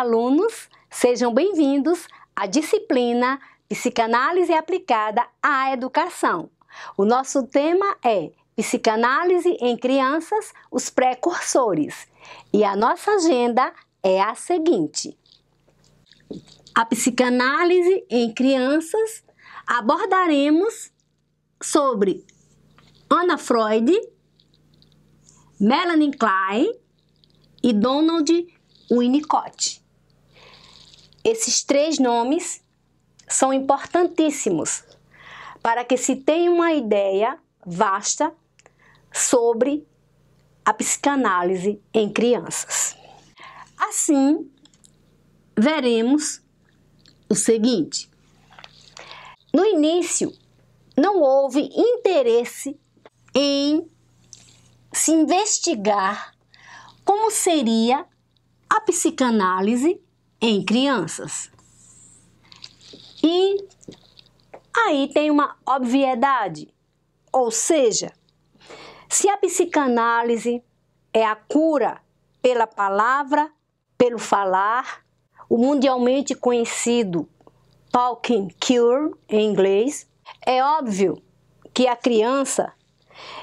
alunos, sejam bem-vindos à disciplina Psicanálise aplicada à educação. O nosso tema é Psicanálise em crianças, os precursores. E a nossa agenda é a seguinte: a psicanálise em crianças, abordaremos sobre Anna Freud, Melanie Klein e Donald Winnicott. Esses três nomes são importantíssimos para que se tenha uma ideia vasta sobre a psicanálise em crianças. Assim, veremos o seguinte: no início, não houve interesse em se investigar como seria a psicanálise em crianças. E aí tem uma obviedade, ou seja, se a psicanálise é a cura pela palavra, pelo falar, o mundialmente conhecido talking cure em inglês, é óbvio que a criança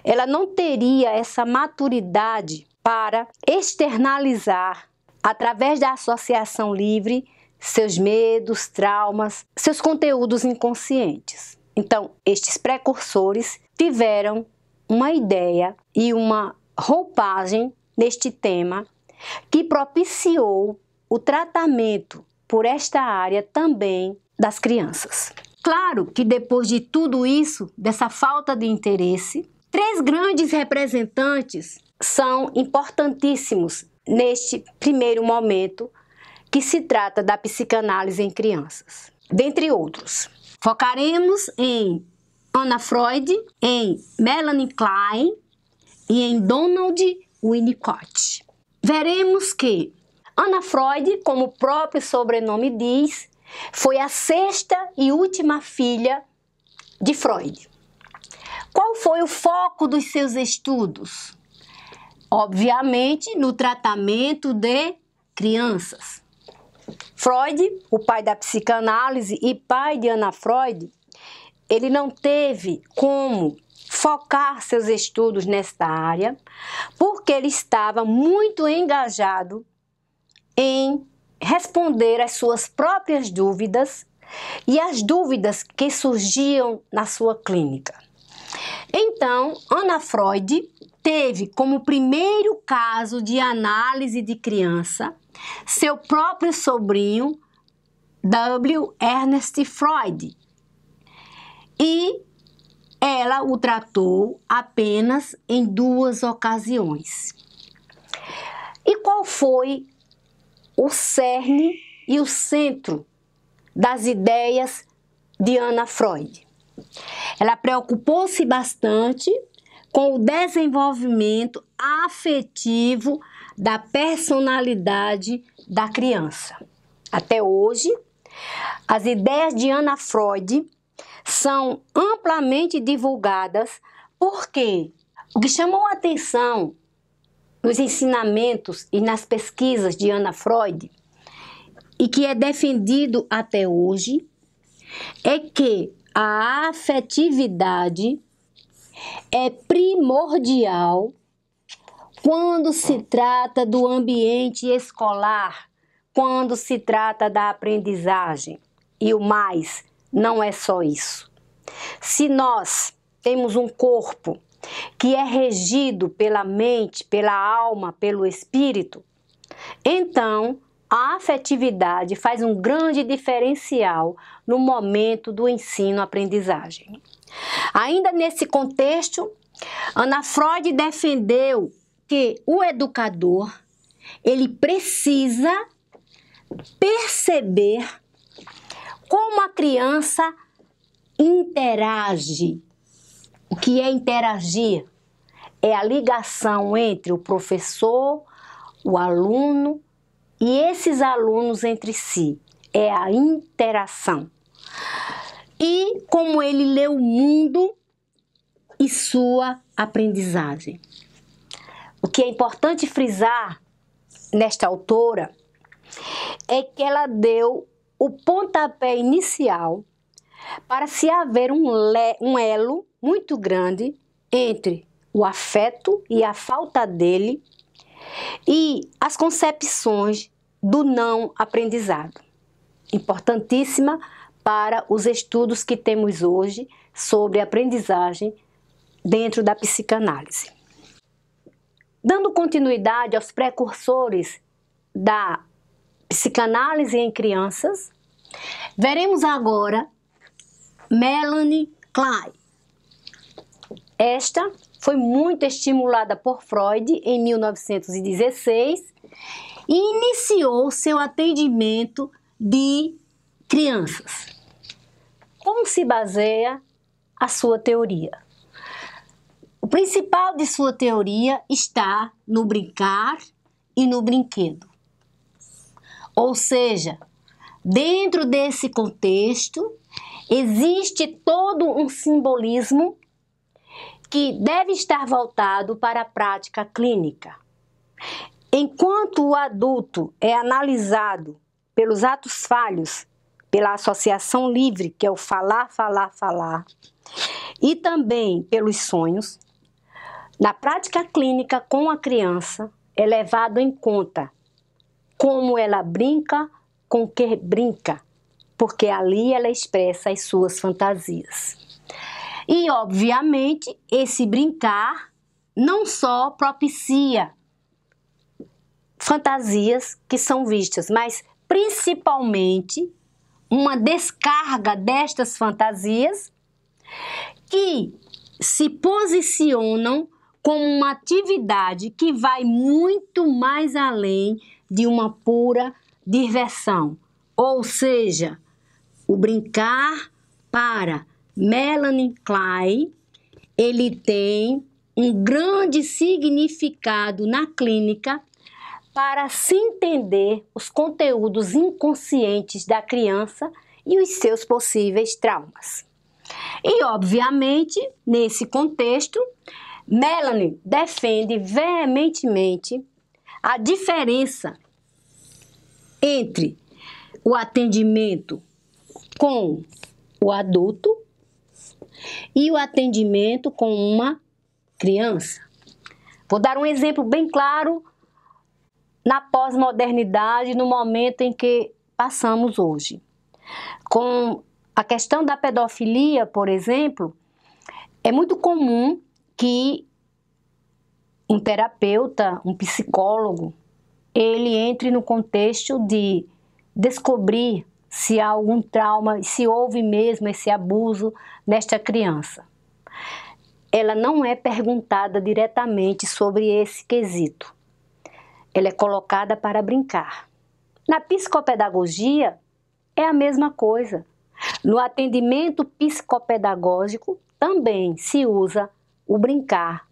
ela não teria essa maturidade para externalizar, através da associação livre, seus medos, traumas, seus conteúdos inconscientes. Então, estes precursores tiveram uma ideia e uma roupagem neste tema que propiciou o tratamento por esta área também das crianças. Claro que depois de tudo isso, dessa falta de interesse, três grandes representantes são importantíssimos neste primeiro momento que se trata da psicanálise em crianças. Dentre outros, focaremos em Anna Freud, em Melanie Klein e em Donald Winnicott. Veremos que Anna Freud, como o próprio sobrenome diz, foi a sexta e última filha de Freud. Qual foi o foco dos seus estudos? Obviamente, no tratamento de crianças. Freud, o pai da psicanálise e pai de Anna Freud, ele não teve como focar seus estudos nesta área, porque ele estava muito engajado em responder às suas próprias dúvidas e às dúvidas que surgiam na sua clínica. Então, Anna Freud teve como primeiro caso de análise de criança seu próprio sobrinho, W. Ernest Freud, e ela o tratou apenas em 2 ocasiões. E qual foi o cerne e o centro das ideias de Anna Freud? Ela preocupou-se bastante com o desenvolvimento afetivo da personalidade da criança. Até hoje, as ideias de Anna Freud são amplamente divulgadas porque o que chamou a atenção nos ensinamentos e nas pesquisas de Anna Freud, e que é defendido até hoje, é que a afetividade é primordial quando se trata do ambiente escolar, quando se trata da aprendizagem. E o mais, não é só isso. Se nós temos um corpo que é regido pela mente, pela alma, pelo espírito, então a afetividade faz um grande diferencial no momento do ensino-aprendizagem. Ainda nesse contexto, Anna Freud defendeu que o educador ele precisa perceber como a criança interage. O que é interagir? É a ligação entre o professor, o aluno e esses alunos entre si. É a interação. E como ele lê o mundo e sua aprendizagem. O que é importante frisar nesta autora é que ela deu o pontapé inicial para se haver um elo muito grande entre o afeto e a falta dele e as concepções do não aprendizado. Importantíssima para os estudos que temos hoje sobre aprendizagem dentro da psicanálise. Dando continuidade aos precursores da psicanálise em crianças, veremos agora Melanie Klein. Esta foi muito estimulada por Freud em 1916 e iniciou seu atendimento de crianças. Como se baseia a sua teoria? O principal de sua teoria está no brincar e no brinquedo. Ou seja, dentro desse contexto, existe todo um simbolismo que deve estar voltado para a prática clínica. Enquanto o adulto é analisado pelos atos falhos, pela associação livre, que é o falar, e também pelos sonhos, na prática clínica com a criança é levado em conta como ela brinca, com que brinca, porque ali ela expressa as suas fantasias. E, obviamente, esse brincar não só propicia fantasias que são vistas, mas principalmente uma descarga destas fantasias que se posicionam como uma atividade que vai muito mais além de uma pura diversão. Ou seja, o brincar para Melanie Klein, ele tem um grande significado na clínica para se entender os conteúdos inconscientes da criança e os seus possíveis traumas. E, obviamente, nesse contexto, Melanie defende veementemente a diferença entre o atendimento com o adulto e o atendimento com uma criança. Vou dar um exemplo bem claro na pós-modernidade, no momento em que passamos hoje. Com a questão da pedofilia, por exemplo, é muito comum que um terapeuta, um psicólogo, ele entre no contexto de descobrir se há algum trauma, se houve mesmo esse abuso nesta criança. Ela não é perguntada diretamente sobre esse quesito. Ela é colocada para brincar. Na psicopedagogia, é a mesma coisa. No atendimento psicopedagógico, também se usa o brincar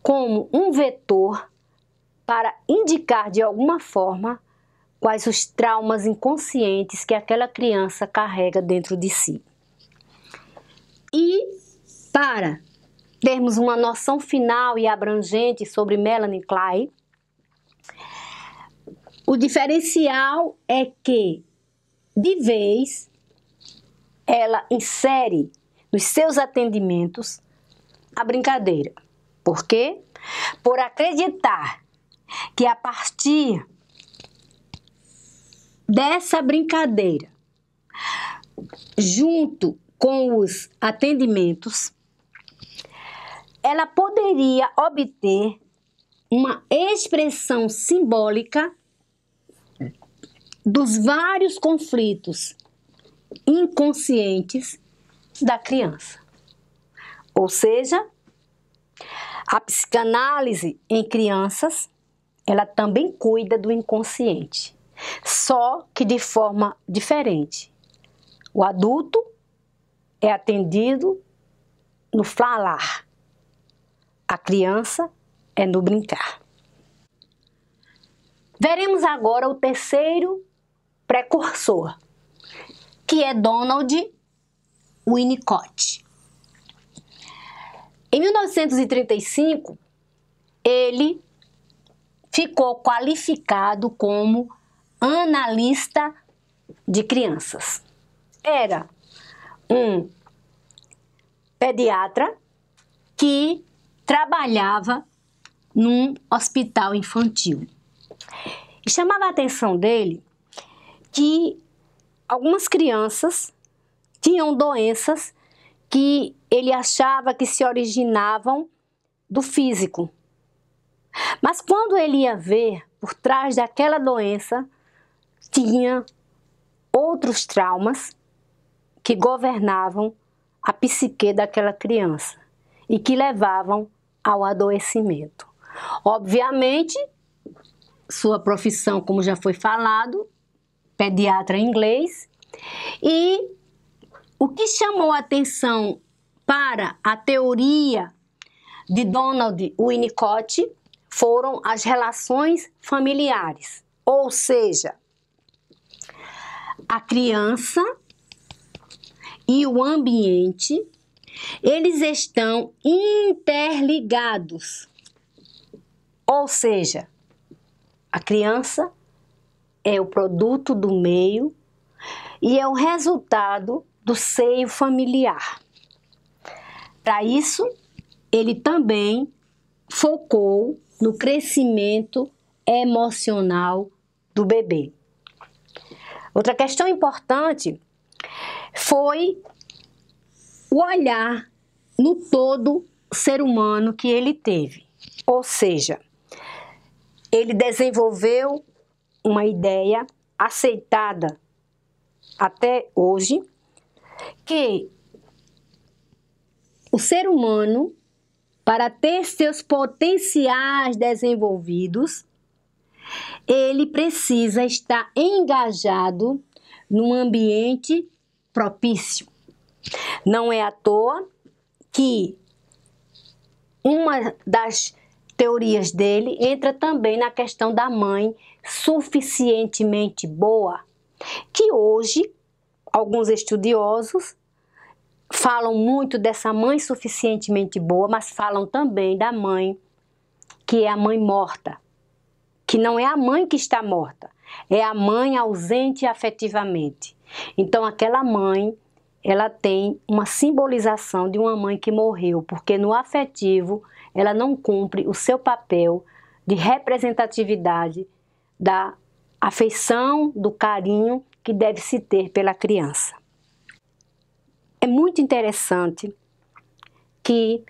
como um vetor para indicar de alguma forma quais os traumas inconscientes que aquela criança carrega dentro de si. E para termos uma noção final e abrangente sobre Melanie Klein, o diferencial é que, de vez, ela insere nos seus atendimentos a brincadeira. Por quê? Por acreditar que a partir dessa brincadeira, junto com os atendimentos, ela poderia obter uma expressão simbólica dos vários conflitos inconscientes da criança. Ou seja, a psicanálise em crianças, ela também cuida do inconsciente, só que de forma diferente. O adulto é atendido no falar, a criança é no brincar. Veremos agora o terceiro precursor, que é Donald Winnicott. Em 1935, ele ficou qualificado como analista de crianças. Era um pediatra que trabalhava num hospital infantil. E chamava a atenção dele que algumas crianças tinham doenças que ele achava que se originavam do físico. Mas quando ele ia ver, por trás daquela doença, tinha outros traumas que governavam a psique daquela criança e que levavam ao adoecimento. Obviamente, sua profissão, como já foi falado, pediatra inglês, e o que chamou a atenção para a teoria de Donald Winnicott foram as relações familiares, ou seja, a criança e o ambiente, eles estão interligados, ou seja, a criança é o produto do meio e é o resultado do seio familiar. Para isso, ele também focou no crescimento emocional do bebê. Outra questão importante foi o olhar no todo ser humano que ele teve. Ou seja, ele desenvolveu uma ideia aceitada até hoje, que o ser humano, para ter seus potenciais desenvolvidos, ele precisa estar engajado num ambiente propício. Não é à toa que uma das teorias dele entra também na questão da mãe suficientemente boa, que hoje alguns estudiosos falam muito dessa mãe suficientemente boa, mas falam também da mãe que é a mãe morta, que não é a mãe que está morta, é a mãe ausente afetivamente. Então aquela mãe, ela tem uma simbolização de uma mãe que morreu, porque no afetivo ela não cumpre o seu papel de representatividade da afeição, do carinho que deve se ter pela criança. É muito interessante que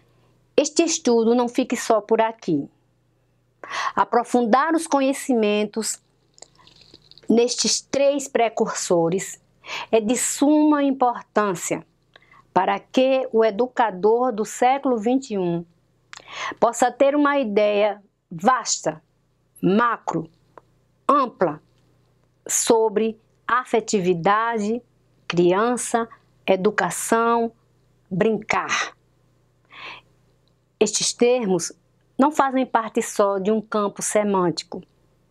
este estudo não fique só por aqui. Aprofundar os conhecimentos nestes 3 precursores é de suma importância para que o educador do século XXI possa ter uma ideia vasta, macro, ampla, sobre afetividade, criança, educação, brincar. Estes termos não fazem parte só de um campo semântico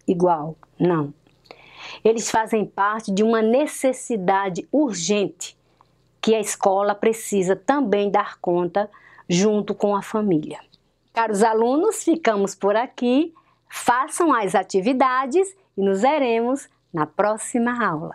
igual, não. Eles fazem parte de uma necessidade urgente que a escola precisa também dar conta junto com a família. Caros alunos, ficamos por aqui. Façam as atividades e nos veremos na próxima aula.